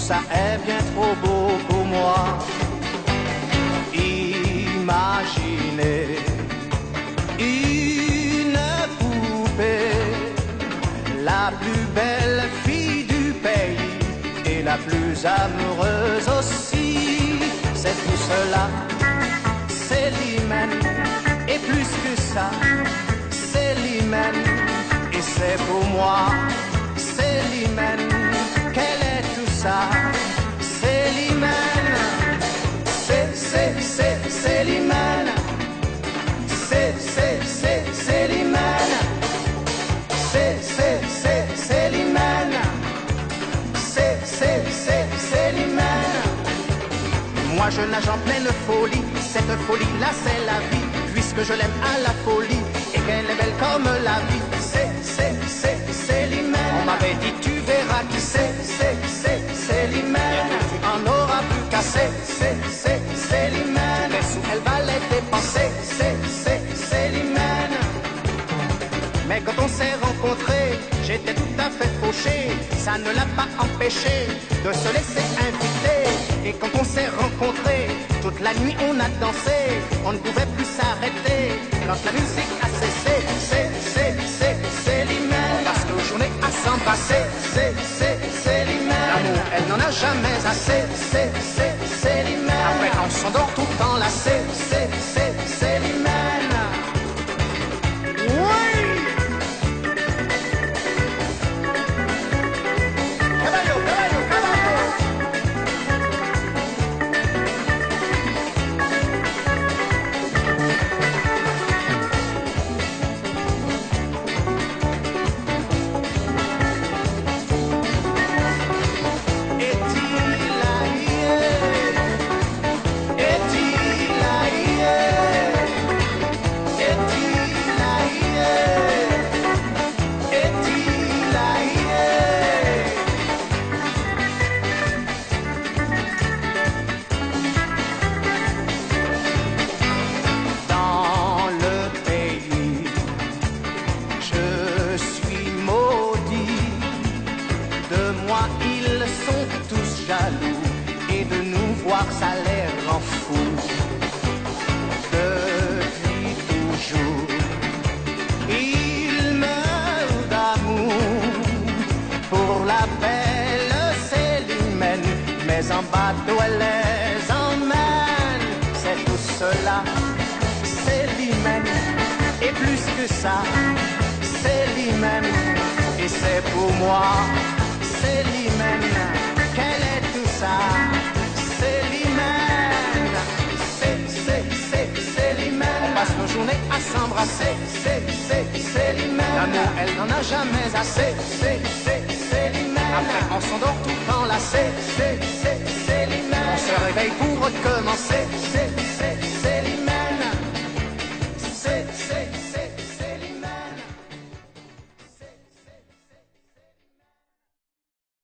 ça est bien trop beau pour moi. Imaginez une poupée, la plus belle fille du pays et la plus amoureuse aussi. C'est tout cela, c'est l'hymen, et plus que ça, c'est l'hymen, et c'est pour moi, c'est l'hymen, quel est tout ça, c'est l'hymen, c'est l'hymen, c'est l'hymen, c'est l'hymen, c'est l'hymen. Moi je nage en pleine folie, cette folie-là c'est la vie, puisque je l'aime à la folie, et qu'elle est belle comme la vie. C'est l'hymen. On m'avait dit tu verras qui c'est l'hymen. Tu en auras plus qu'à c'est l'hymen. Les sous elle va les dépenser, c'est l'hymen. Mais quand on s'est rencontrés, j'étais tout à fait fauché, ça ne l'a pas empêché de se laisser inviter. Et quand on s'est rencontrés, toute la nuit on a dansé, on ne pouvait plus s'arrêter. Quand la musique a cessé, c'est l'hymen. On passe nos journées à s'embrasser, c'est l'hymen. L'amour, elle n'en a jamais assez, c'est l'hymen. Après on s'endort tout enlacé, c'est l'hymen. Oui! Caballo, caballo, caballo! Ils sont tous jaloux et de nous voir ça les rend fous. Depuis toujours, ils meurent d'amour pour la belle Célimène, mais en bateau elle les emmène. C'est tout cela, c'est l'hymen, et plus que ça, c'est l'hymen, et c'est pour moi. C'est l'hymen, quel est tout ça? C'est l'hymen, c'est l'hymen. On passe nos journées à s'embrasser, c'est l'hymen. L'amour, elle n'en a jamais assez, c'est l'hymen. Après, on s'endort tout enlacé, c'est l'hymen. On se réveille pour recommencer, c'est